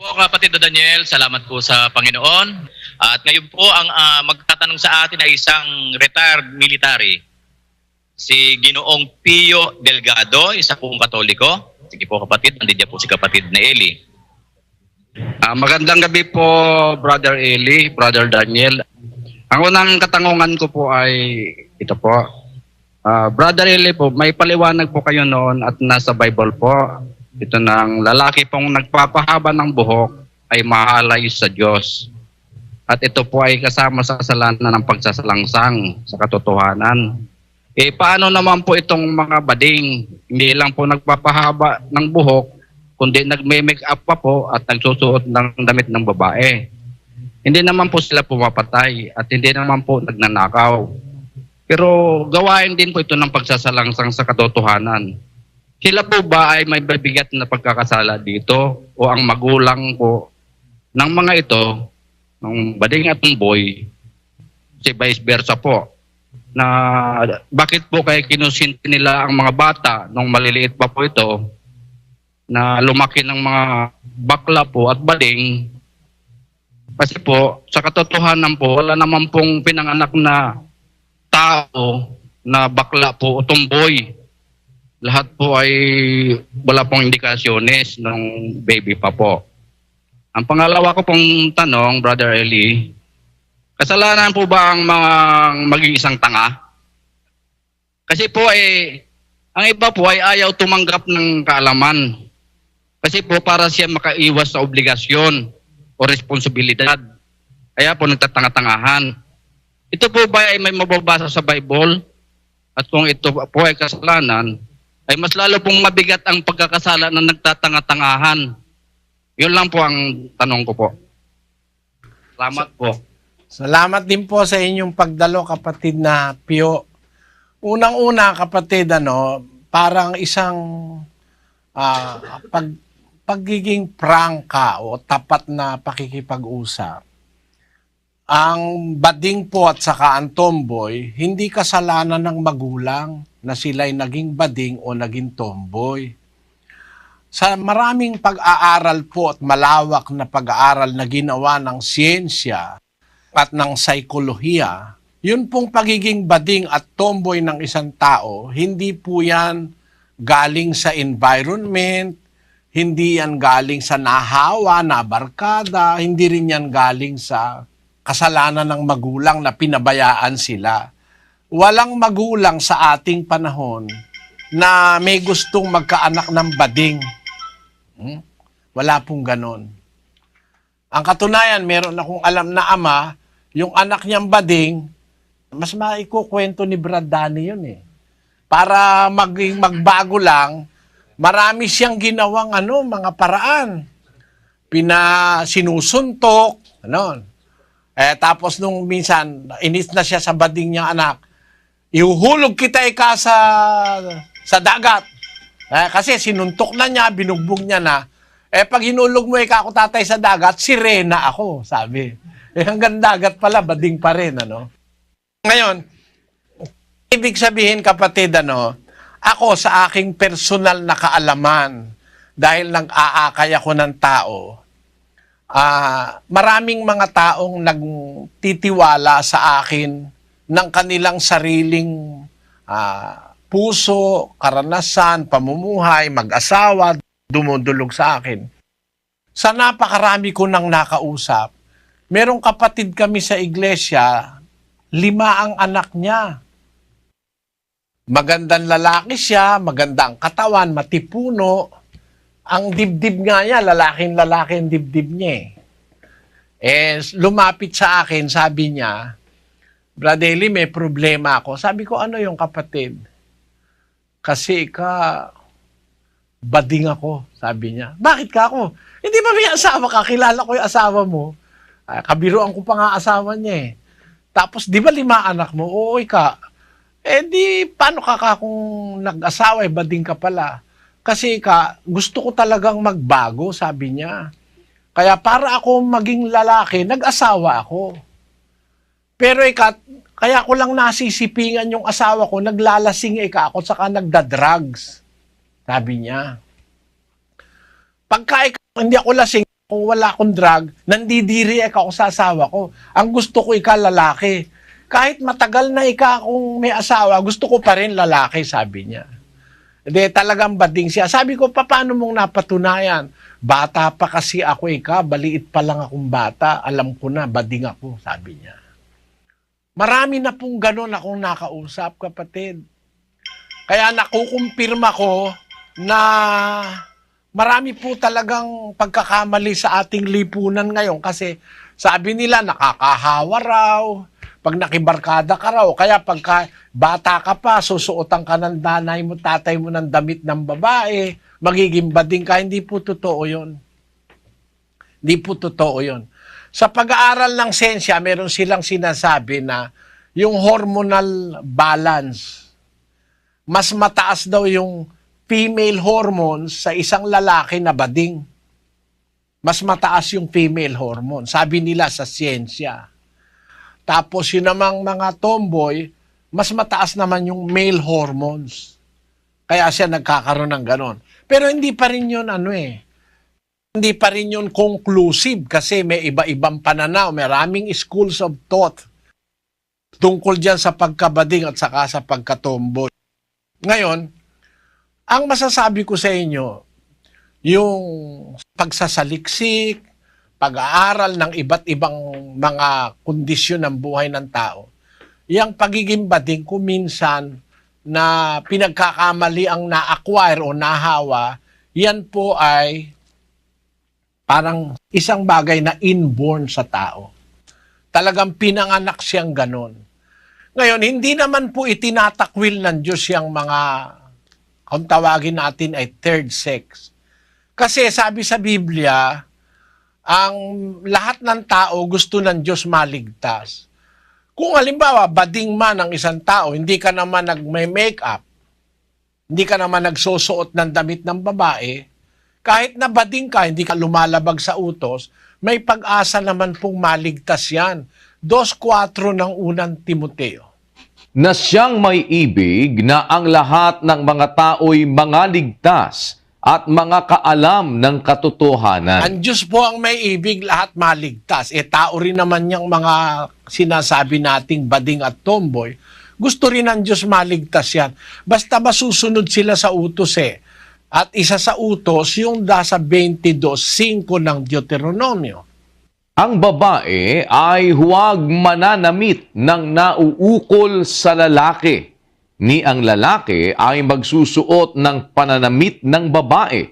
Po, kapatid na Daniel, salamat po sa Panginoon. At ngayon po ang magtatanong sa atin ay isang retired military, si Ginoong Pio Delgado, isa pong Katoliko. Sige po kapatid, nandiyan po si kapatid na Eli. Magandang gabi po, Brother Eli, Brother Daniel. Ang unang katanungan ko po ay ito po. Brother Eli po, may paliwanag po kayo noon at nasa Bible po. Ito ng lalaki pong nagpapahaba ng buhok ay mahalay sa Diyos. At ito po ay kasama sa kasalanan ng pagsasalangsang sa katotohanan. Paano naman po itong mga bading? Hindi lang po nagpapahaba ng buhok, kundi nagme-make up pa po at nagsusuot ng damit ng babae. Hindi naman po sila pumapatay at hindi naman po nagnanakaw. Pero gawain din po ito ng pagsasalangsang sa katotohanan. Sila po ba ay may bibigat na pagkakasala dito o ang magulang po ng mga ito, ng bading at ng boy, si vice versa po, na bakit po kaya kinusinti nila ang mga bata nung maliliit pa po ito na lumaki ng mga bakla po at bading. Kasi po, sa katotohanan po, wala naman pong pinanganak na tao na bakla po o tomboy. Lahat po ay wala pong indikasyones ng baby pa po. Ang pangalawa ko pong tanong, Brother Eli, kasalanan po ba ang mga maging isang tanga? Kasi po ang iba po ay ayaw tumanggap ng kaalaman. Kasi po para siya makaiwas sa obligasyon o responsibilidad. Kaya po nagtatanga-tangahan. Ito po ba ay may mababasa sa Bible? At kung ito po ay kasalanan, ay mas lalo pong mabigat ang pagkakasala na nagtatanga-tangahan. Yun lang po ang tanong ko po. Salamat po. Salamat din po sa inyong pagdalo, kapatid na Pio. Unang-una, kapatid, parang isang pagiging prangka o tapat na pakikipag-usap. Ang bading po at saka ang tomboy, hindi kasalanan ng magulang na sila'y naging bading o naging tomboy. Sa maraming pag-aaral po at malawak na pag-aaral na ginawa ng siyensya at ng saikolohiya, yun pong pagiging bading at tomboy ng isang tao, hindi po yan galing sa environment, hindi yan galing sa nahawa, na barkada, hindi rin yan galing sa kasalanan ng magulang na pinabayaan sila. Walang magulang sa ating panahon na may gustong magkaanak ng bading. Wala pong ganon. Ang katunayan, meron akong alam na ama, yung anak niyang bading, mas maikukwento ni Brad Danny yun eh. Para magbago lang, marami siyang ginawang mga paraan. Sinusuntok, tapos nung minsan, inis na siya sa bading niya anak, ihuhulog kita sa dagat. Kasi sinuntok na niya, binugbog niya na. Pag hinulog mo ako tatay sa dagat, sirena ako, sabi. Hanggang dagat pala, bading pa rin, Ngayon, ibig sabihin, kapatid, ako sa aking personal na kaalaman, dahil nag-aakay ako ng tao, maraming mga taong nagtitiwala sa akin ng kanilang sariling puso, karanasan, pamumuhay, mag-asawa, dumudulog sa akin. Sa napakarami ko nang nakausap, merong kapatid kami sa iglesia, 5 ang anak niya. Magandang lalaki siya, maganda ang katawan, matipuno. Ang dibdib nga niya, lalaking-lalaki ang dibdib niya lumapit sa akin, sabi niya, Brother Eli, may problema ako. Sabi ko, ano yung kapatid? Kasi bading ako, sabi niya. Bakit ka ako? Hindi ba may asawa ka? Kilala ko yung asawa mo. Kabiruan ko pa nga asawa niya Tapos, di ba 5 anak mo? Oo, ka. Paano ka kung nag-asawa, bading ka pala? Kasi gusto ko talagang magbago, sabi niya. Kaya para ako maging lalaki, nag-asawa ako. Pero kaya ko lang nasisipingan yung asawa ko, naglalasing ako, saka nagda-drugs. Sabi niya. Pagka hindi ako lasing, Kung wala akong drug, nandidiri ako sa asawa ko. Ang gusto ko lalaki. Kahit matagal na kung may asawa, gusto ko pa rin lalaki, sabi niya. Hindi, talagang bading siya. Sabi ko, paano mong napatunayan? Bata pa kasi ako baliit pa lang akong bata. Alam ko na, bading ako, sabi niya. Marami na pong ganun akong nakausap, kapatid. Kaya nakukumpirma ko na marami po talagang pagkakamali sa ating lipunan ngayon kasi sabi nila nakakahawa raw, pag nakibarkada ka raw, kaya pagka bata ka pa, susuotan ka ng nanay mo, tatay mo ng damit ng babae, magiging bading ka. Hindi po totoo yun. Hindi po totoo yun. Sa pag-aaral ng siyensya, meron silang sinasabi na yung hormonal balance, mas mataas daw yung female hormones sa isang lalaki na bading. Mas mataas yung female hormone. Sabi nila sa siyensya. Tapos yun namang mga tomboy, mas mataas naman yung male hormones. Kaya siya nagkakaroon ng ganon. Pero hindi pa rin yun Hindi pa rin yun conclusive kasi may iba-ibang pananaw. Maraming schools of thought tungkol dyan sa pagkabading at saka sa pagkatomboy. Ngayon, ang masasabi ko sa inyo, yung pagsasaliksik, pag-aaral ng iba't ibang mga kondisyon ng buhay ng tao, yung pagiging bading kuminsan na pinagkakamali ang na-acquire o nahawa, yan po ay parang isang bagay na inborn sa tao. Talagang pinanganak siyang ganon. Ngayon, hindi naman po itinatakwil ng Diyos yung mga kung tawagin natin ay third sex. Kasi sabi sa Biblia, ang lahat ng tao gusto ng Diyos maligtas. Kung halimbawa, bading man ang isang tao, hindi ka naman nag-make-up, hindi ka naman nagsusuot ng damit ng babae, kahit na bading ka, hindi ka lumalabag sa utos, may pag-asa naman pong maligtas yan. 2:4 ng unang Timoteo. Na siyang may ibig na ang lahat ng mga tao'y mga ligtas at mga kaalam ng katotohanan. Ang Diyos po ang may ibig, lahat maligtas. Tao rin naman yung mga sinasabi nating bading at tomboy. Gusto rin ng Diyos maligtas yan. Basta masusunod sila sa utos At isa sa utos, yung nasa 22:5 ng Deuteronomio. Ang babae ay huwag mananamit ng nauukol sa lalaki, ni ang lalaki ay magsusuot ng pananamit ng babae,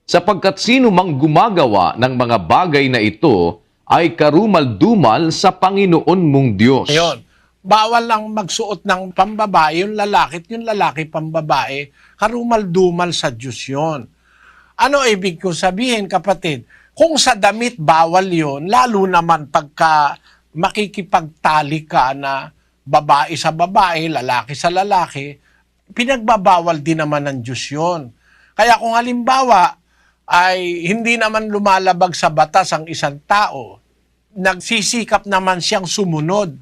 sapagkat sino mang gumagawa ng mga bagay na ito ay karumal-dumal sa Panginoon mong Diyos. Ayun, bawal lang magsuot ng pambabae, yung lalaki pambabae, karumal-dumal sa Diyos yun. Ano ibig ko sabihin, kapatid? Kung sa damit, bawal yon, lalo naman pagka makikipagtali ka na babae sa babae, lalaki sa lalaki, pinagbabawal din naman ng Diyos yun. Kaya kung halimbawa ay hindi naman lumalabag sa batas ang isang tao, nagsisikap naman siyang sumunod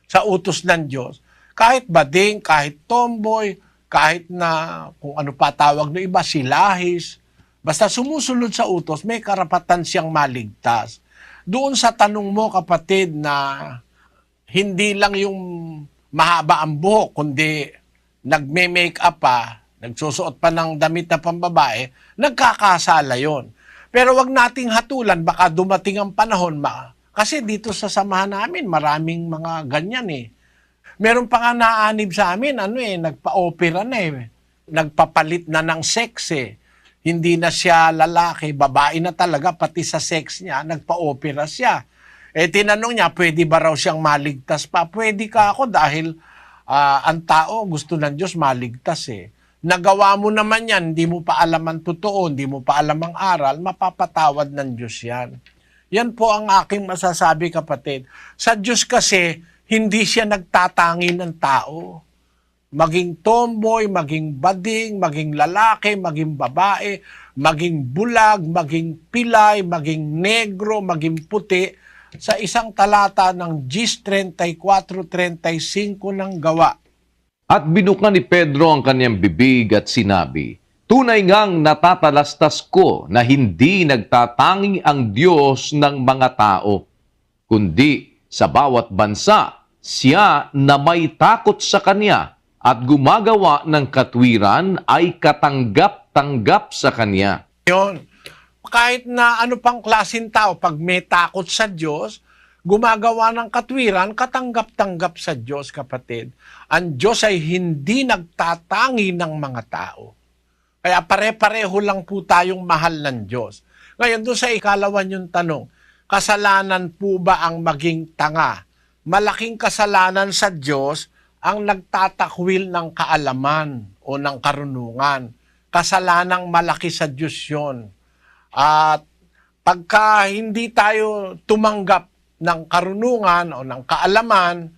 sa utos ng Diyos, kahit bading, kahit tomboy, kahit na kung ano pa tawag ng iba, silahis, basta sumusunod sa utos, may karapatan siyang maligtas. Doon sa tanong mo, kapatid, na hindi lang yung mahaba ang buhok, kundi nagme-make up pa, nagsusuot pa ng damit na pambabae, nagkakasala yon. Pero wag nating hatulan, baka dumating ang panahon, kasi dito sa samahan namin, maraming mga ganyan Meron pa nga naanib sa amin, nagpa-opera na nagpapalit na ng sex Hindi na siya lalaki, babae na talaga, pati sa sex niya, nagpa-opera siya. Tinanong niya, pwede ba raw siyang maligtas pa? Pwede ka ako dahil ang tao gusto ng Diyos maligtas Nagawa mo naman yan, hindi mo pa alam ang totoo, hindi mo pa alam ang aral, mapapatawad ng Diyos yan. Yan po ang aking masasabi, kapatid. Sa Diyos kasi, hindi siya nagtatangi ng tao. Maging tomboy, maging bading, maging lalaki, maging babae, maging bulag, maging pilay, maging negro, maging puti, sa isang talata ng Gs 34:35 ng Gawa. At binuka ni Pedro ang kanyang bibig at sinabi, Tunay ngang natatalastas ko na hindi nagtatangi ang Diyos ng mga tao, kundi sa bawat bansa, siya na may takot sa Kanya at gumagawa ng katwiran ay katanggap-tanggap sa Kanya. Yun. Kahit na ano pang klaseng tao, pag may takot sa Diyos, gumagawa ng katwiran, katanggap-tanggap sa Diyos, kapatid. Ang Diyos ay hindi nagtatangi ng mga tao. Kaya pare-pareho lang po tayong mahal ng Diyos. Ngayon, doon sa ikalawan yung tanong, kasalanan po ba ang maging tanga? Malaking kasalanan sa Diyos ang nagtatakwil ng kaalaman o ng karunungan. Kasalanang malaki sa Diyos yun. At pagka hindi tayo tumanggap ng karunungan o ng kaalaman,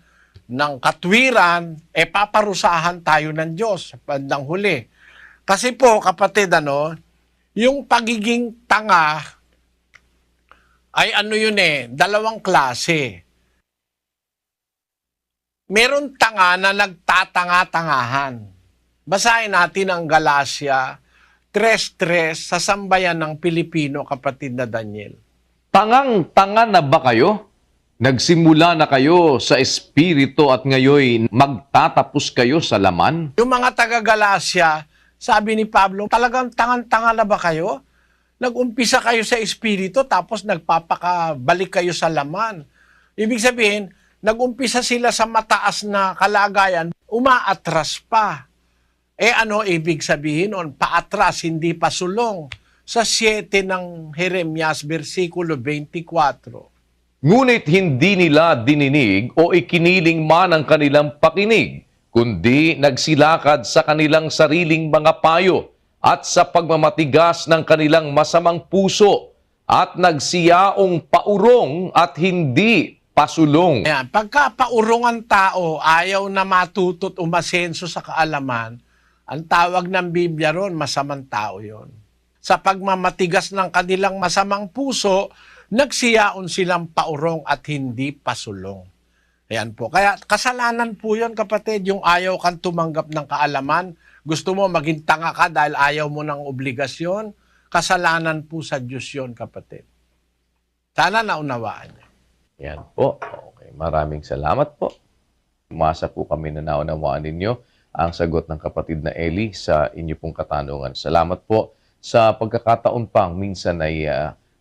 ng katwiran, paparusahan tayo ng Diyos sa bandang huli. Kasi po, kapatid, yung pagiging tanga ay dalawang klase. Meron tanga na nagtatanga-tangahan. Basahin natin ang Galacia 3:3 sa sambayan ng Pilipino, kapatid na Daniel. Tangang-tanga na ba kayo? Nagsimula na kayo sa espiritu at ngayon magtatapos kayo sa laman? Yung mga taga-Galacia, sabi ni Pablo, talagang tangan-tanga na ba kayo? Nag-umpisa kayo sa espiritu tapos nagpapakabalik kayo sa laman. Ibig sabihin, nag-umpisa sila sa mataas na kalagayan, umaatras pa. Ano ibig sabihin nun? Paatras, hindi pasulong. Sa 7 ng Jeremias, versikulo 24. Ngunit hindi nila dininig o ikiniling man ang kanilang pakinig, kundi nagsilakad sa kanilang sariling mga payo at sa pagmamatigas ng kanilang masamang puso at nagsiyaong paurong at hindi pasulong. Ayan, pagka paurong ang tao, ayaw na matutot umasenso sa kaalaman, ang tawag ng Biblia ron, masamang tao yon. Sa pagmamatigas ng kanilang masamang puso, nagsiyaon silang paurong at hindi pasulong. Ayan po. Kaya kasalanan po yun, kapatid, yung ayaw kang tumanggap ng kaalaman. Gusto mo maging tanga ka dahil ayaw mo ng obligasyon. Kasalanan po sa Diyos yun, kapatid. Sana naunawaan niyo. Yan po. Okay, maraming salamat po. Umasa po kami na naunawaan ninyo ang sagot ng kapatid na Eli sa inyo pong katanungan. Salamat po sa pagkakataon pang minsan ay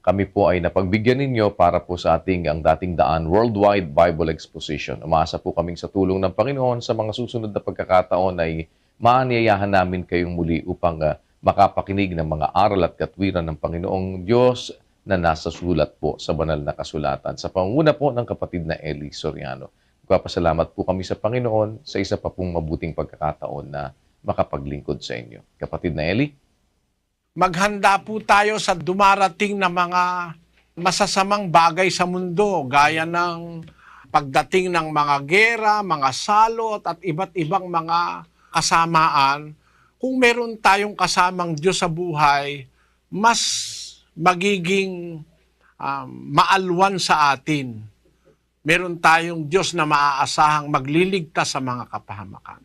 kami po ay napagbigyan ninyo para po sa ating ang dating daan Worldwide Bible Exposition. Umasa po kaming sa tulong ng Panginoon sa mga susunod na pagkakataon ay maanyayahan namin kayong muli upang makapakinig ng mga aral at katwiran ng Panginoong Diyos na nasa sulat po sa banal na kasulatan. Sa panguna po ng kapatid na Eli Soriano. Nagpapasalamat po kami sa Panginoon sa isa pa pong mabuting pagkakataon na makapaglingkod sa inyo. Kapatid na Eli? Maghanda po tayo sa dumarating na mga masasamang bagay sa mundo, gaya ng pagdating ng mga gera, mga salot, at iba't ibang mga kasamaan. Kung meron tayong kasamang Diyos sa buhay, mas magiging maalwan sa atin. Meron tayong Diyos na maaasahang magliligtas sa mga kapahamakan.